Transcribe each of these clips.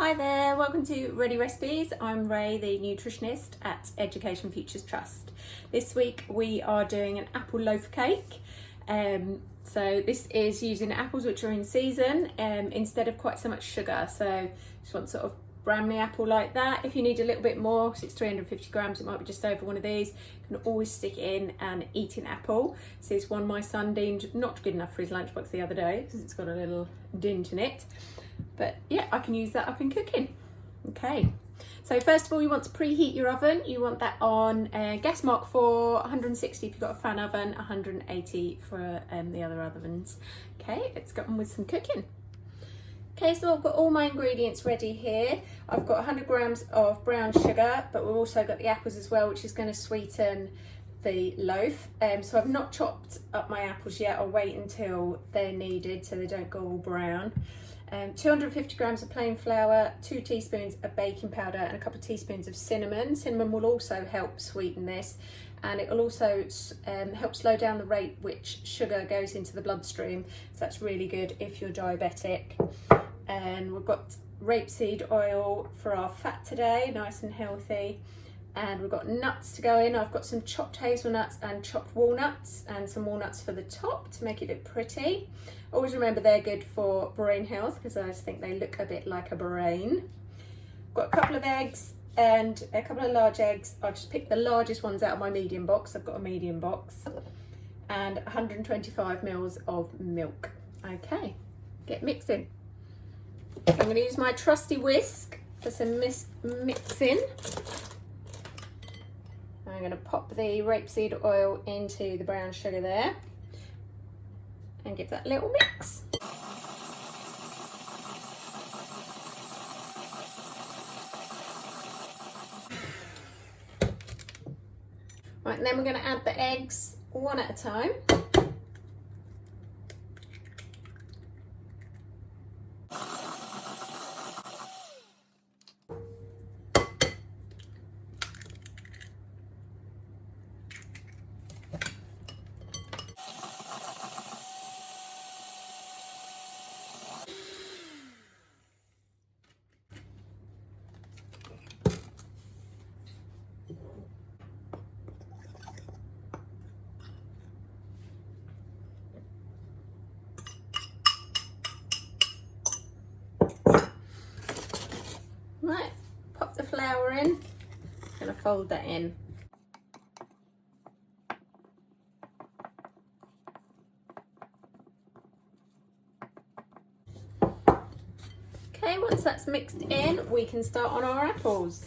Hi there, welcome to Ready Recipes. I'm Ray, the nutritionist at Education Futures Trust. This week we are doing an apple loaf cake. So this is using apples which are in season instead of quite so much sugar. So just want sort of Bramley apple like that. If you need a little bit more, because it's 350 grams, it might be just over one of these. You can always stick in an eating apple. So this one my son deemed not good enough for his lunchbox the other day because it's got a little dint in it. But yeah, I can use that up in cooking. Okay, so first of all, you want to preheat your oven. You want that on gas mark for 160 if you've got a fan oven, 180 for the other ovens. Okay, let's get on with some cooking. Okay, so I've got all my ingredients ready here. I've got 100 grams of brown sugar, but we've also got the apples as well, which is going to sweeten the loaf. So I've not chopped up my apples yet. I'll wait until they're needed so they don't go all brown. 250 grams of plain flour, 2 teaspoons of baking powder and a couple of teaspoons of cinnamon. Cinnamon will also help sweeten this, and it will also help slow down the rate which sugar goes into the bloodstream. So that's really good if you're diabetic. And we've got rapeseed oil for our fat today, nice and healthy. And we've got nuts to go in. I've got some chopped hazelnuts and chopped walnuts and some walnuts for the top to make it look pretty. Always remember they're good for brain health because I just think they look a bit like a brain. Got a couple of eggs and a couple of large eggs. I've just picked the largest ones out of my medium box. I've got a medium box. And 125 mils of milk. Okay, get mixing. So I'm going to use my trusty whisk for some mixing. I'm going to pop the rapeseed oil into the brown sugar there and give that a little mix. Right, and then we're going to add the eggs one at a time. Right, pop the flour in. I'm going to fold that in. Okay, once that's mixed in, we can start on our apples.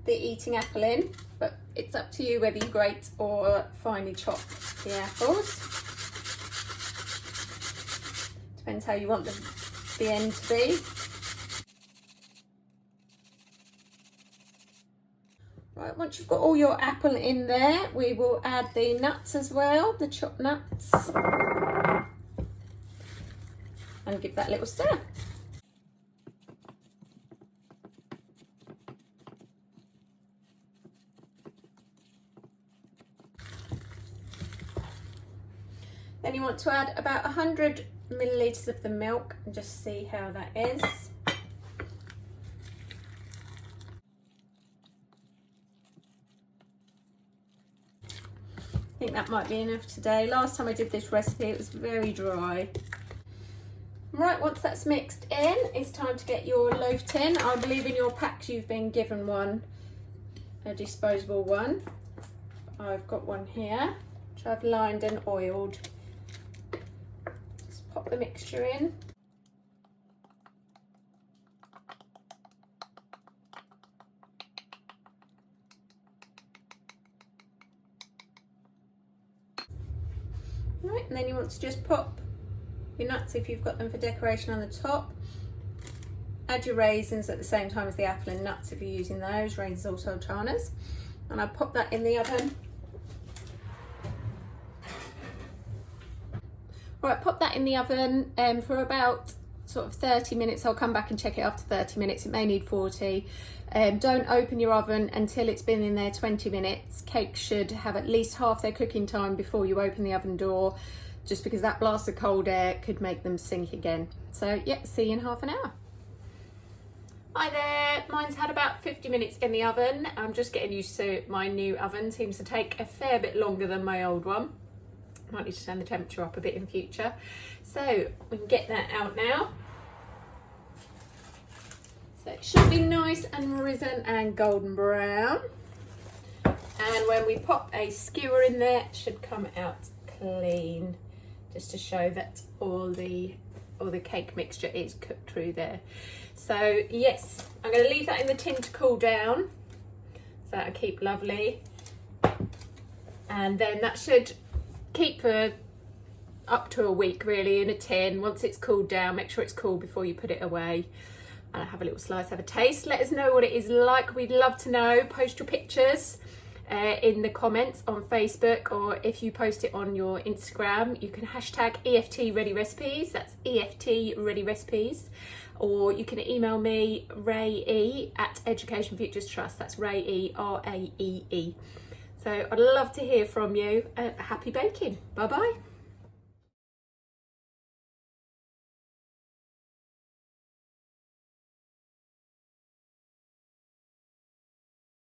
The eating apple in, but it's up to you whether you grate or finely chop the apples. Depends how you want the end to be. Right, once you've got all your apple in there, we will add the nuts as well, the chopped nuts, and give that a little stir. Then you want to add about 100 milliliters of the milk and just see how that is. I think that might be enough today. Last time I did this recipe it was very dry. Right, once that's mixed in, it's time to get your loaf tin. I believe in your packs you've been given one, a disposable one. I've got one here, which I've lined and oiled. Just pop the mixture in. Right, and then you want to just pop your nuts if you've got them for decoration on the top. Add your raisins at the same time as the apple and nuts if you're using those, raisins or sultanas. And I pop that in the oven. Right, pop that in the oven for about sort of 30 minutes. I'll come back and check it after 30 minutes. It may need 40. Don't open your oven until it's been in there 20 minutes. Cakes should have at least half their cooking time before you open the oven door, just because that blast of cold air could make them sink again. So yeah, see you in half an hour. Hi there, mine's had about 50 minutes in the oven. I'm just getting used to my new oven. Seems to take a fair bit longer than my old one. Might need to turn the temperature up a bit in future. So we can get that out now. So it should be nice and risen and golden brown. And when we pop a skewer in there, it should come out clean, just to show that all the cake mixture is cooked through there. So yes, I'm going to leave that in the tin to cool down, so that'll keep lovely. And then that should keep for up to a week really in a tin. Once it's cooled down, make sure it's cool before you put it away. And have a little slice, have a taste. Let us know what it is like. We'd love to know. Post your pictures in the comments on Facebook, or if you post it on your Instagram, you can hashtag EFT Ready Recipes. That's EFT Ready Recipes. Or you can email me, Ray at Education Futures Trust. That's Ray E, RAEE. So I'd love to hear from you. Happy baking. Bye bye.